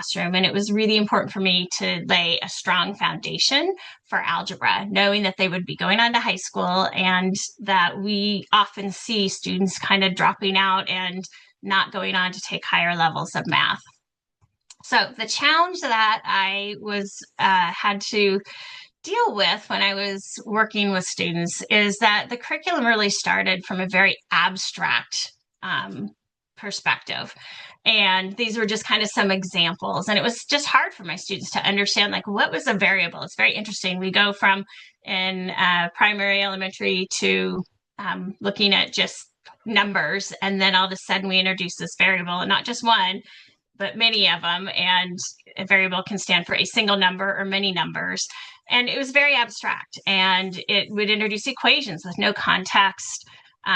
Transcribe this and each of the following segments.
classroom. And it was really important for me to lay a strong foundation for algebra, knowing that they would be going on to high school and that we often see students kind of dropping out and not going on to take higher levels of math. So the challenge that I had to deal with when I was working with students is that the curriculum really started from a very abstract perspective. And these were just kind of some examples. And it was just hard for my students to understand, like, what was a variable? It's very interesting. We go from in primary, elementary to looking at just numbers. And then all of a sudden we introduce this variable, and not just one, but many of them. And a variable can stand for a single number or many numbers. And it was very abstract, and it would introduce equations with no context.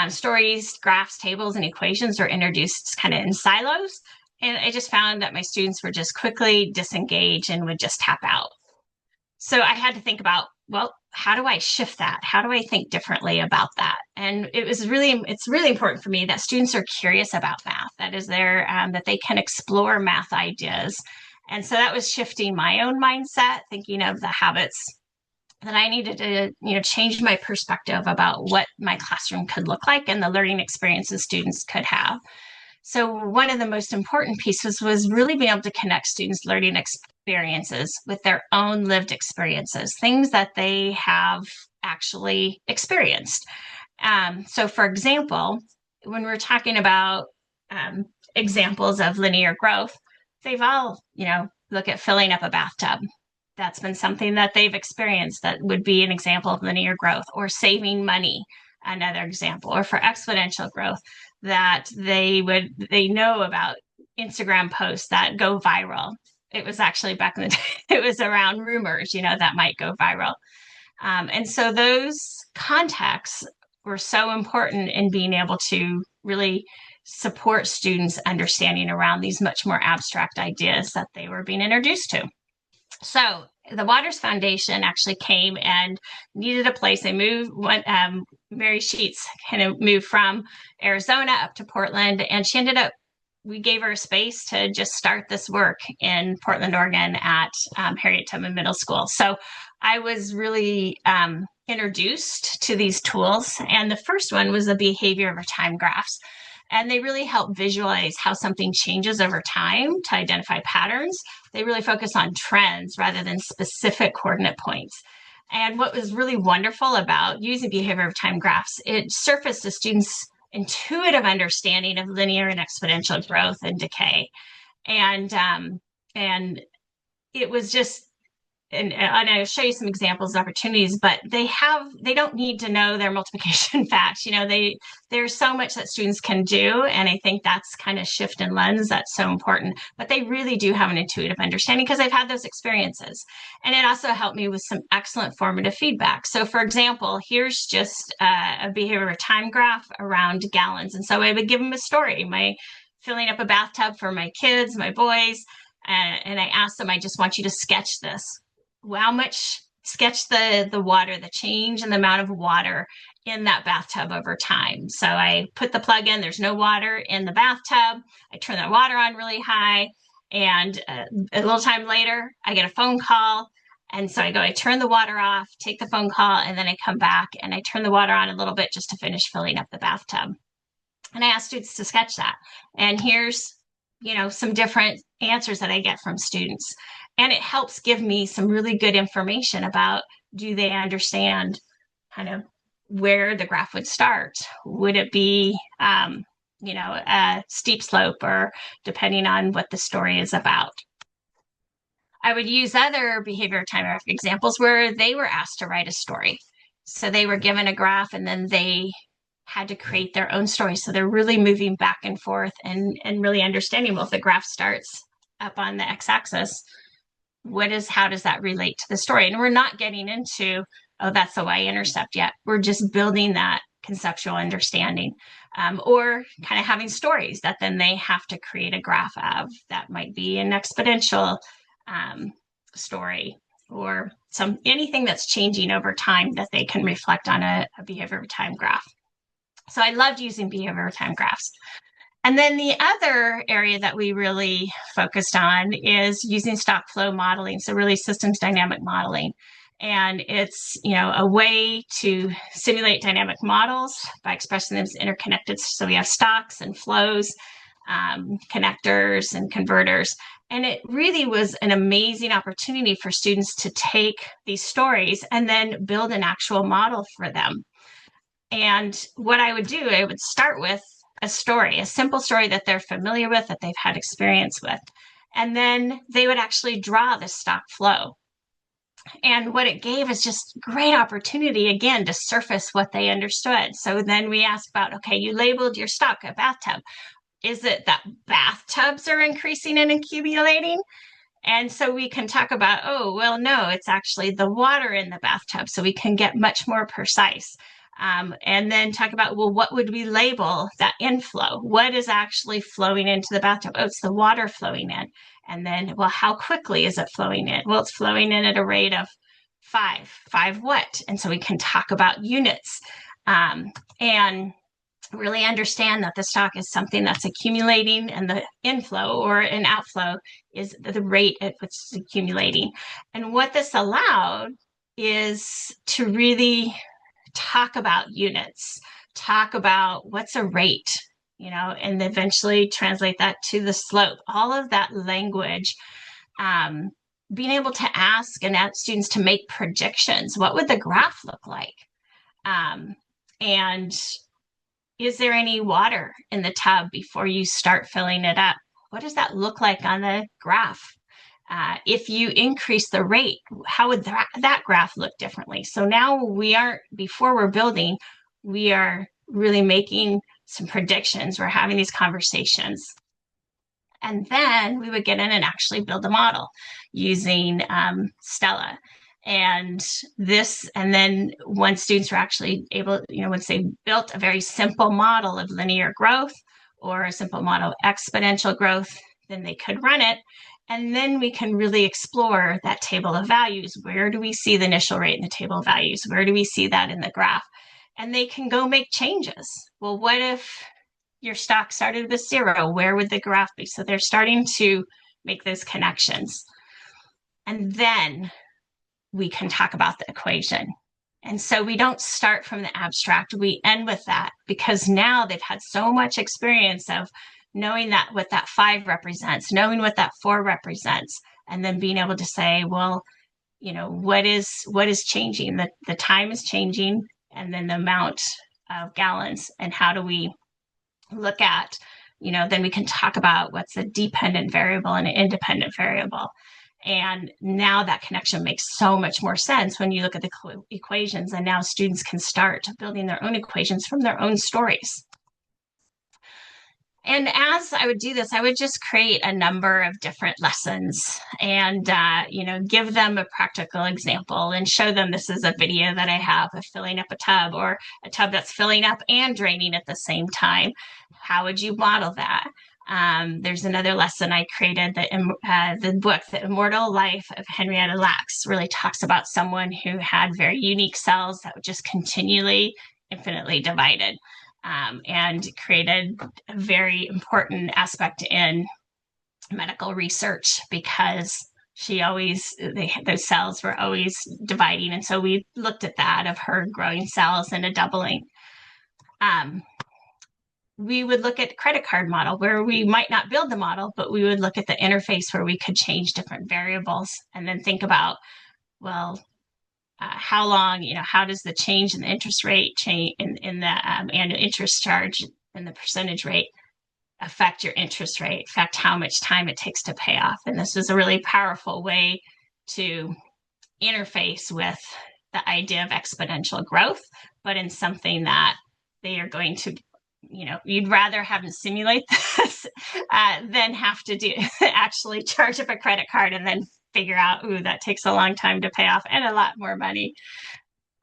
Stories, graphs, tables, and equations are introduced kind of in silos. And I just found that my students were just quickly disengaged and would just tap out. So I had to think about, well, how do I shift that? How do I think differently about that? And it's really important for me that students are curious about math. That is that they can explore math ideas. And so that was shifting my own mindset, thinking of the habits that I needed to, change my perspective about what my classroom could look like and the learning experiences students could have. So one of the most important pieces was really being able to connect students' learning experiences with their own lived experiences, things that they have actually experienced. So for example, when we're talking about examples of linear growth, they've all, look at filling up a bathtub. That's been something that they've experienced that would be an example of linear growth, or saving money, another example, or for exponential growth, that they know about Instagram posts that go viral. It was actually back in the day, it was around rumors, that might go viral. And so those contexts were so important in being able to really support students' understanding around these much more abstract ideas that they were being introduced to. So the Waters Foundation actually came and needed a place. They moved, Mary Sheets kind of moved from Arizona up to Portland, and we gave her a space to just start this work in Portland, Oregon at Harriet Tubman Middle School. So I was really introduced to these tools. And the first one was the behavior over time graphs. And they really help visualize how something changes over time to identify patterns. They really focus on trends rather than specific coordinate points. And what was really wonderful about using behavior over time graphs, it surfaced the students' intuitive understanding of linear and exponential growth and decay. And it was just, and I'll show you some examples of opportunities, but they don't need to know their multiplication facts. There's so much that students can do. And I think that's kind of shift in lens that's so important, but they really do have an intuitive understanding because they've had those experiences. And it also helped me with some excellent formative feedback. So for example, here's just a behavior over time graph around gallons. And so I would give them a story, filling up a bathtub for my kids, my boys, and I asked them, I just want you to sketch this. Sketch the water, the change in the amount of water in that bathtub over time. So I put the plug in, there's no water in the bathtub. I turn that water on really high, and a little time later, I get a phone call. And so I turn the water off, take the phone call, and then I come back and I turn the water on a little bit just to finish filling up the bathtub. And I ask students to sketch that. And here's, some different answers that I get from students. And it helps give me some really good information about, do they understand kind of where the graph would start? Would it be, a steep slope, or depending on what the story is about? I would use other behavior time graph examples where they were asked to write a story. So they were given a graph and then they had to create their own story. So they're really moving back and forth and really understanding, well, if the graph starts up on the x-axis, how does that relate to the story? And we're not getting into, oh, that's the y-intercept yet. We're just building that conceptual understanding, or kind of having stories that then they have to create a graph of. That might be an exponential story, or anything that's changing over time that they can reflect on a behavior over time graph. So I loved using behavior over time graphs. And then the other area that we really focused on is using stock flow modeling, so really systems dynamic modeling. And it's, a way to simulate dynamic models by expressing them as interconnected. So we have stocks and flows, connectors and converters. And it really was an amazing opportunity for students to take these stories and then build an actual model for them. And what I would do, I would start with a story, a simple story that they're familiar with, that they've had experience with. And then they would actually draw the stock flow. And what it gave is just great opportunity, again, to surface what they understood. So then we asked about, okay, you labeled your stock a bathtub. Is it that bathtubs are increasing and accumulating? And so we can talk about, oh, well, no, it's actually the water in the bathtub. So we can get much more precise. And then talk about, well, what would we label that inflow? What is actually flowing into the bathtub? Oh, it's the water flowing in. And then, well, how quickly is it flowing in? Well, it's flowing in at a rate of 5. 5 what? And so we can talk about units and really understand that the stock is something that's accumulating, and the inflow or an outflow is the rate at which it's accumulating. And what this allowed is to really talk about units, talk about what's a rate, and eventually translate that to the slope. All of that language, being able to ask students to make predictions. What would the graph look like? And is there any water in the tub before you start filling it up? What does that look like on the graph? If you increase the rate, how would that graph look differently? So now before we're building, we are really making some predictions. We're having these conversations. And then we would get in and actually build a model using Stella. And then once students were actually able, once they built a very simple model of linear growth or a simple model of exponential growth, then they could run it. And then we can really explore that table of values. Where do we see the initial rate in the table of values? Where do we see that in the graph? And they can go make changes. Well, what if your stock started with 0? Where would the graph be? So they're starting to make those connections. And then we can talk about the equation. And so we don't start from the abstract, we end with that, because now they've had so much experience of knowing that what that 5 represents, knowing what that 4 represents, and then being able to say, well, what is changing? The time is changing, and then the amount of gallons, and how do we look at, then we can talk about what's a dependent variable and an independent variable. And now that connection makes so much more sense when you look at the equations, and now students can start building their own equations from their own stories. And as I would do this, I would just create a number of different lessons and, give them a practical example and show them, this is a video that I have of filling up a tub, or a tub that's filling up and draining at the same time. How would you model that? There's another lesson I created, the book, The Immortal Life of Henrietta Lacks, really talks about someone who had very unique cells that were just continually, infinitely divided. And created a very important aspect in medical research, because those cells were always dividing. And so we looked at that, of her growing cells and a doubling. We would look at credit card model, where we might not build the model, but we would look at the interface where we could change different variables, and then think about, well, how long, how does the change in the interest rate change in the annual interest charge and the percentage rate affect your interest rate, affect how much time it takes to pay off? And this was a really powerful way to interface with the idea of exponential growth, but in something that they are going to, you'd rather have them simulate this than have to actually charge up a credit card and then figure out, that takes a long time to pay off and a lot more money.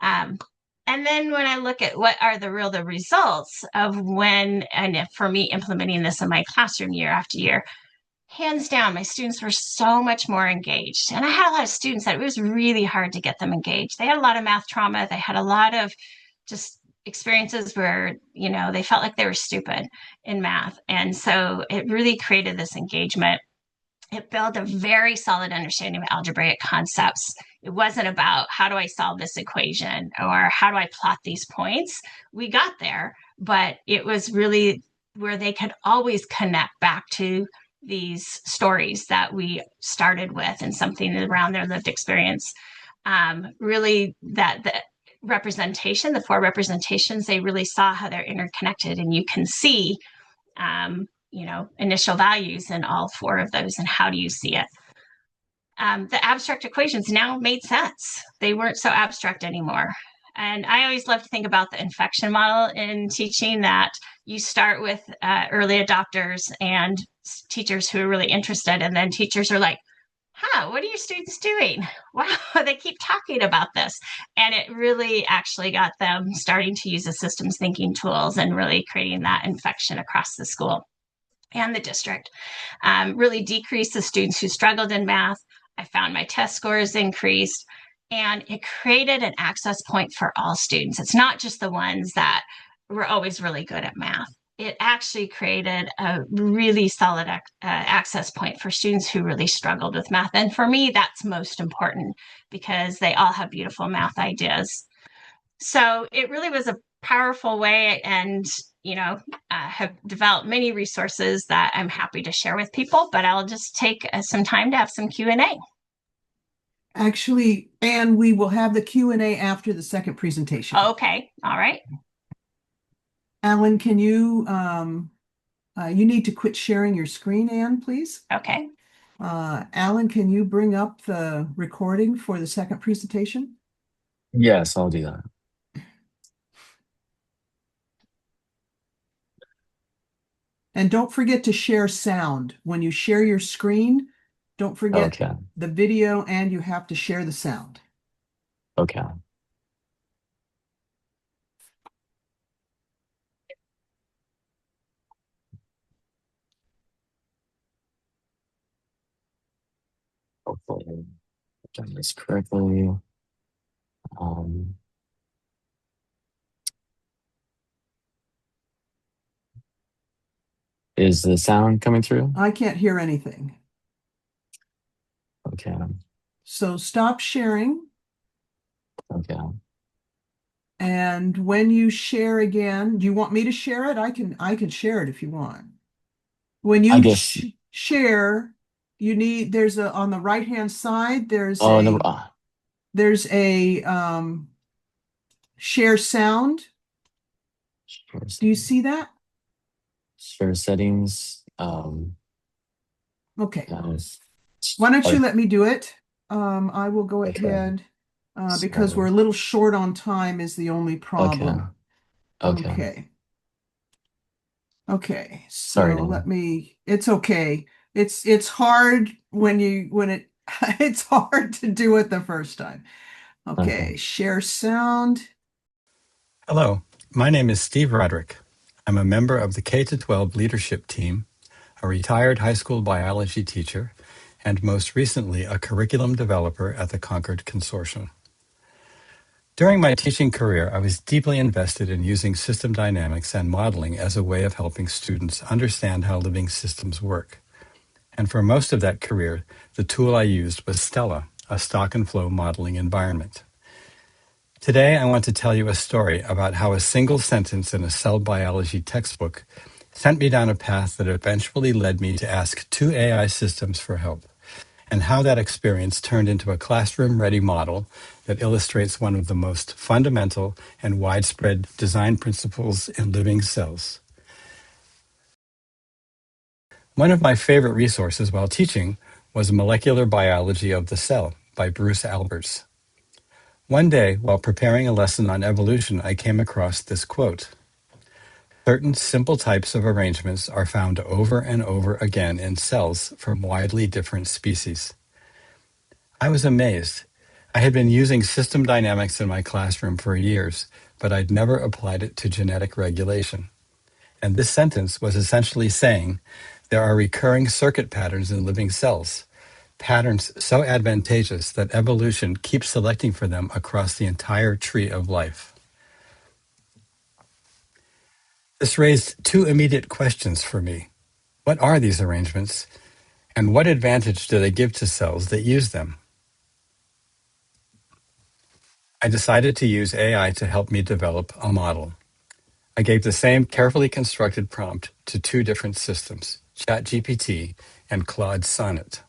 And then when I look at what are the results of for me implementing this in my classroom year after year, hands down, my students were so much more engaged. And I had a lot of students that it was really hard to get them engaged. They had a lot of math trauma. They had a lot of just experiences where, they felt like they were stupid in math. And so it really created this engagement. It built a very solid understanding of algebraic concepts. It wasn't about how do I solve this equation or how do I plot these points. We got there, but it was really where they could always connect back to these stories that we started with and something around their lived experience. Really, that the representation, the four representations, they really saw how they're interconnected, and you can see initial values in all four of those, and how do you see it? The abstract equations now made sense. They weren't so abstract anymore. And I always love to think about the infection model in teaching, that you start with early adopters and teachers who are really interested, and then teachers are like, what are your students doing? Wow, they keep talking about this. And it really actually got them starting to use the systems thinking tools and really creating that infection across the school and the district. Really decreased the students who struggled in math. I found my test scores increased, and it created an access point for all students. It's not just the ones that were always really good at math. It actually created a really solid access point for students who really struggled with math. And for me, that's most important, because they all have beautiful math ideas. So it really was a powerful way, and have developed many resources that I'm happy to share with people, but I'll just take some time to have some Q&A. Actually, Anne, we will have the Q&A after the second presentation. Okay, all right. Alan, can you need to quit sharing your screen, Anne, please? Okay. Alan, can you bring up the recording for the second presentation? Yes, I'll do that. And don't forget to share sound. When you share your screen, don't forget the video, and you have to share the sound. Okay. Hopefully I've done this correctly. Is the sound coming through? I can't hear anything. Okay. So stop sharing. Okay. And when you share again, do you want me to share it? I can share it if you want. When you share, there's on the right-hand side, there's a share sound. Do you see that? Share settings. Okay. Why don't you let me do it? I will go ahead because we're a little short on time is the only problem. Okay. So sorry, it's okay. It's hard it's hard to do it the first time. Okay. Share sound. Hello, my name is Steve Roderick. I'm a member of the K-12 leadership team, a retired high school biology teacher, and most recently a curriculum developer at the Concord Consortium. During my teaching career, I was deeply invested in using system dynamics and modeling as a way of helping students understand how living systems work. And for most of that career, the tool I used was Stella, a stock and flow modeling environment. Today, I want to tell you a story about how a single sentence in a cell biology textbook sent me down a path that eventually led me to ask 2 AI systems for help, and how that experience turned into a classroom-ready model that illustrates one of the most fundamental and widespread design principles in living cells. One of my favorite resources while teaching was Molecular Biology of the Cell by Bruce Alberts. One day, while preparing a lesson on evolution, I came across this quote: "Certain simple types of arrangements are found over and over again in cells from widely different species." I was amazed. I had been using system dynamics in my classroom for years, but I'd never applied it to genetic regulation. And this sentence was essentially saying, there are recurring circuit patterns in living cells, patterns so advantageous that evolution keeps selecting for them across the entire tree of life. This raised two immediate questions for me. What are these arrangements, and what advantage do they give to cells that use them? I decided to use AI to help me develop a model. I gave the same carefully constructed prompt to two different systems, ChatGPT and Claude Sonnet.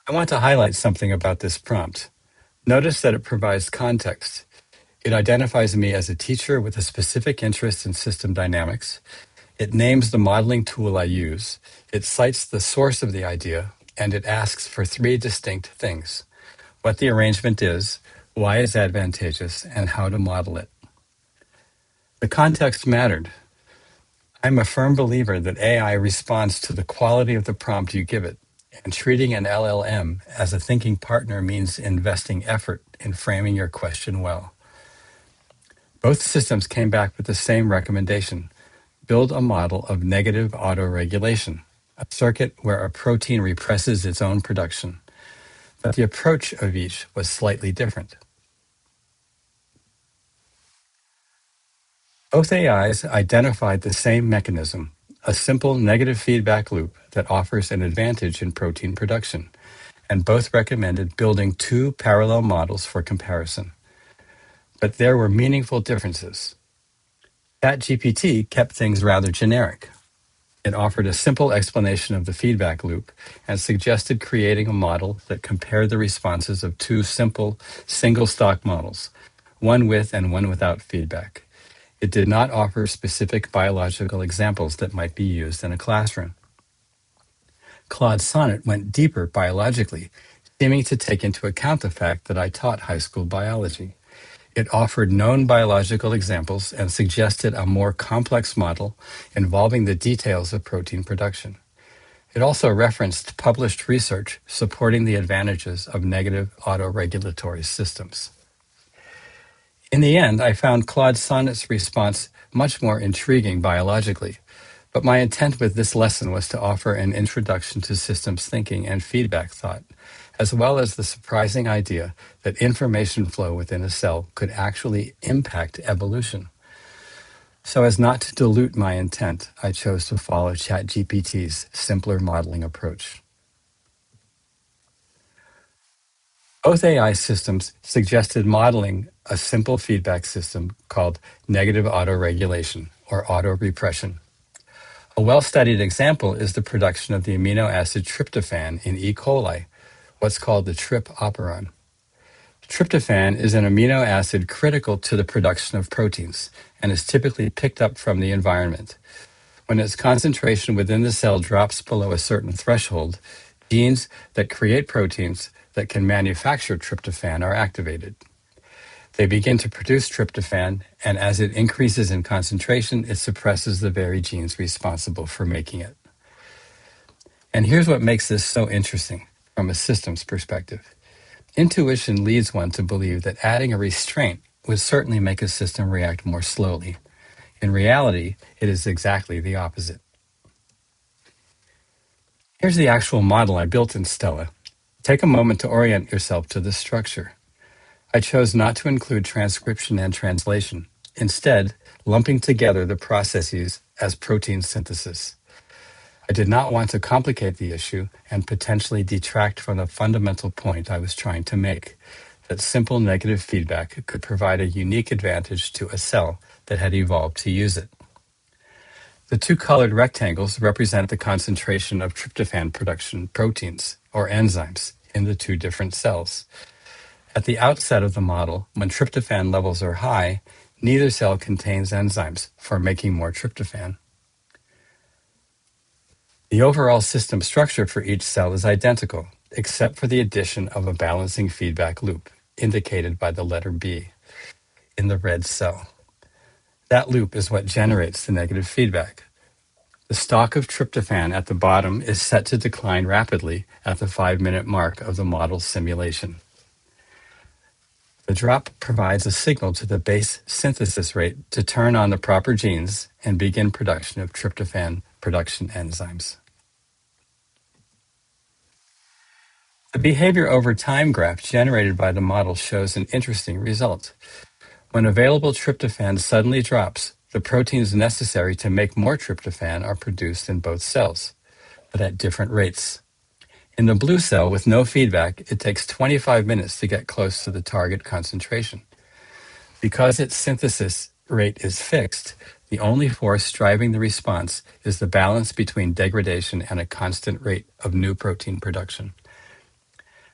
I want to highlight something about this prompt. Notice that it provides context. It identifies me as a teacher with a specific interest in system dynamics. It names the modeling tool I use. It cites the source of the idea, and it asks for three distinct things: what the arrangement is, why it's advantageous, and how to model it. The context mattered. I'm a firm believer that AI responds to the quality of the prompt you give it, and treating an LLM as a thinking partner means investing effort in framing your question well. Both systems came back with the same recommendation: build a model of negative autoregulation, a circuit where a protein represses its own production. But the approach of each was slightly different. Both AIs identified the same mechanism, a simple negative feedback loop that offers an advantage in protein production, and both recommended building two parallel models for comparison. But there were meaningful differences. ChatGPT kept things rather generic. It offered a simple explanation of the feedback loop and suggested creating a model that compared the responses of two simple, single-stock models, one with and one without feedback. It did not offer specific biological examples that might be used in a classroom. Claude Sonnet went deeper biologically, seeming to take into account the fact that I taught high school biology. It offered known biological examples and suggested a more complex model involving the details of protein production. It also referenced published research supporting the advantages of negative autoregulatory systems. In the end, I found Claude Sonnet's response much more intriguing biologically, but my intent with this lesson was to offer an introduction to systems thinking and feedback thought, as well as the surprising idea that information flow within a cell could actually impact evolution. So as not to dilute my intent, I chose to follow ChatGPT's simpler modeling approach. Both AI systems suggested modeling a simple feedback system called negative autoregulation, or autorepression. A well-studied example is the production of the amino acid tryptophan in E. coli, what's called the trip operon. Tryptophan is an amino acid critical to the production of proteins and is typically picked up from the environment. When its concentration within the cell drops below a certain threshold, genes that create proteins that can manufacture tryptophan are activated. They begin to produce tryptophan, and as it increases in concentration, it suppresses the very genes responsible for making it. And here's what makes this so interesting from a systems perspective. Intuition leads one to believe that adding a restraint would certainly make a system react more slowly. In reality, it is exactly the opposite. Here's the actual model I built in Stella. Take a moment to orient yourself to the structure. I chose not to include transcription and translation, instead lumping together the processes as protein synthesis. I did not want to complicate the issue and potentially detract from the fundamental point I was trying to make, that simple negative feedback could provide a unique advantage to a cell that had evolved to use it. The two colored rectangles represent the concentration of tryptophan production proteins, or enzymes, in the two different cells. At the outset of the model, when tryptophan levels are high, neither cell contains enzymes for making more tryptophan. The overall system structure for each cell is identical, except for the addition of a balancing feedback loop, indicated by the letter B, in the red cell. That loop is what generates the negative feedback. The stock of tryptophan at the bottom is set to decline rapidly at the 5-minute mark of the model simulation. The drop provides a signal to the base synthesis rate to turn on the proper genes and begin production of tryptophan production enzymes. The behavior over time graph generated by the model shows an interesting result. When available tryptophan suddenly drops, the proteins necessary to make more tryptophan are produced in both cells, but at different rates. In the blue cell with no feedback, it takes 25 minutes to get close to the target concentration. Because its synthesis rate is fixed, the only force driving the response is the balance between degradation and a constant rate of new protein production.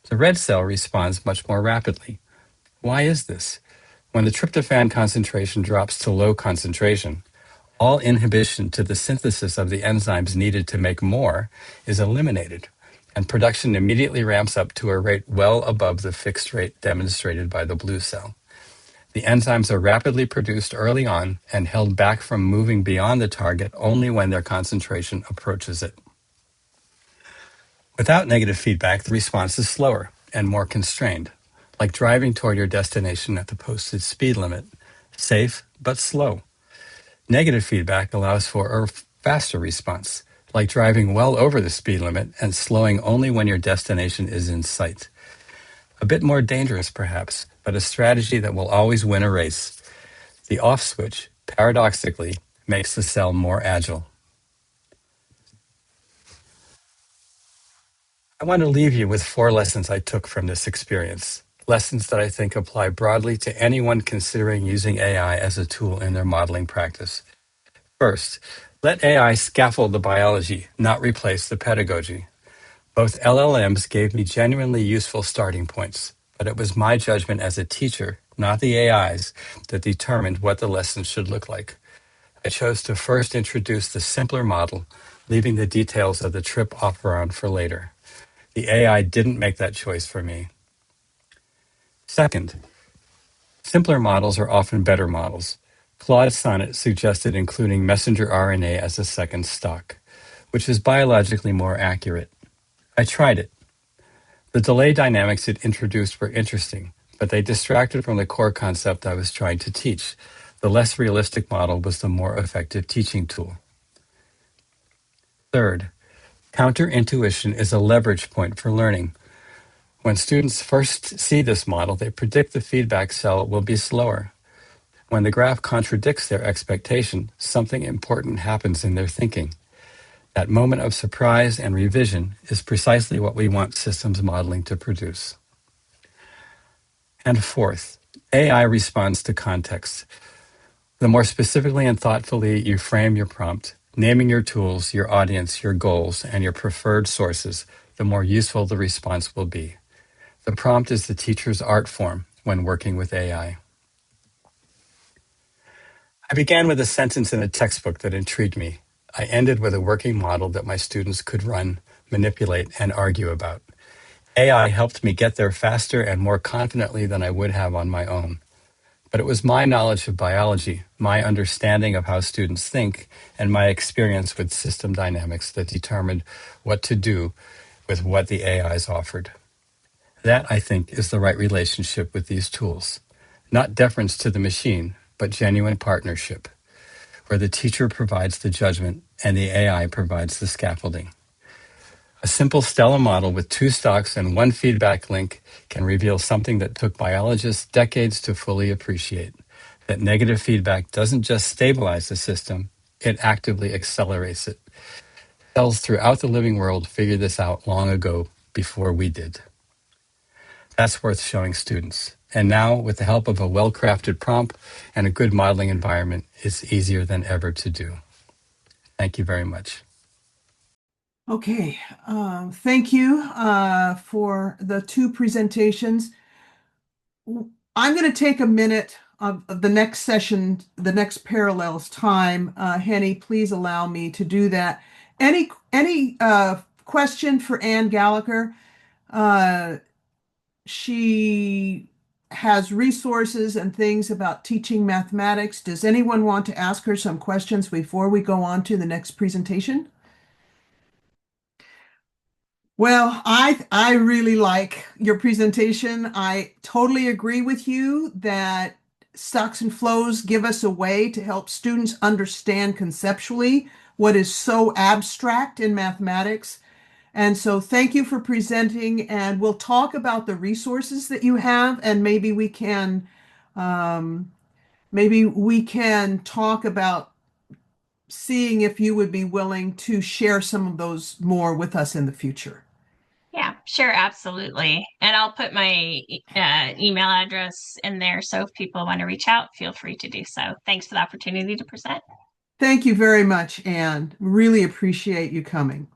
The red cell responds much more rapidly. Why is this? When the tryptophan concentration drops to low concentration, all inhibition to the synthesis of the enzymes needed to make more is eliminated, and production immediately ramps up to a rate well above the fixed rate demonstrated by the blue cell. The enzymes are rapidly produced early on and held back from moving beyond the target only when their concentration approaches it. Without negative feedback, the response is slower and more constrained, like driving toward your destination at the posted speed limit, safe but slow. Negative feedback allows for a faster response, like driving well over the speed limit and slowing only when your destination is in sight. A bit more dangerous, perhaps, but a strategy that will always win a race. The off switch, paradoxically, makes the cell more agile. I want to leave you with 4 lessons I took from this experience. Lessons that I think apply broadly to anyone considering using AI as a tool in their modeling practice. First, let AI scaffold the biology, not replace the pedagogy. Both LLMs gave me genuinely useful starting points, but it was my judgment as a teacher, not the AI's, that determined what the lessons should look like. I chose to first introduce the simpler model, leaving the details of the trip operon for later. The AI didn't make that choice for me. Second, simpler models are often better models. Claude Sonnet suggested including messenger RNA as a second stock, which is biologically more accurate. I tried it. The delay dynamics it introduced were interesting, but they distracted from the core concept I was trying to teach. The less realistic model was the more effective teaching tool. Third, counterintuition is a leverage point for learning. When students first see this model, they predict the feedback cell will be slower. When the graph contradicts their expectation, something important happens in their thinking. That moment of surprise and revision is precisely what we want systems modeling to produce. And fourth, AI responds to context. The more specifically and thoughtfully you frame your prompt, naming your tools, your audience, your goals, and your preferred sources, the more useful the response will be. The prompt is the teacher's art form when working with AI. I began with a sentence in a textbook that intrigued me. I ended with a working model that my students could run, manipulate, and argue about. AI helped me get there faster and more confidently than I would have on my own. But it was my knowledge of biology, my understanding of how students think, and my experience with system dynamics that determined what to do with what the AIs offered. That, I think, is the right relationship with these tools. Not deference to the machine, but genuine partnership, where the teacher provides the judgment and the AI provides the scaffolding. A simple Stella model with 2 stocks and 1 feedback link can reveal something that took biologists decades to fully appreciate, that negative feedback doesn't just stabilize the system, it actively accelerates it. Cells throughout the living world figured this out long ago before we did. That's worth showing students. And now, with the help of a well-crafted prompt and a good modeling environment, it's easier than ever to do. Thank you very much. Okay, thank you for the 2 presentations. I'm going to take a minute of the next session, the next parallels time. Henny, please allow me to do that. Any question for Ann Gallagher? She has resources and things about teaching mathematics. Does anyone want to ask her some questions before we go on to the next presentation? Well, I really like your presentation. I totally agree with you that stocks and flows give us a way to help students understand conceptually what is so abstract in mathematics. And so thank you for presenting, and we'll talk about the resources that you have, and maybe we can maybe we can talk about seeing if you would be willing to share some of those more with us in the future. Yeah, sure, absolutely. And I'll put my email address in there. So if people want to reach out, feel free to do so. Thanks for the opportunity to present. Thank you very much, Anne. Really appreciate you coming.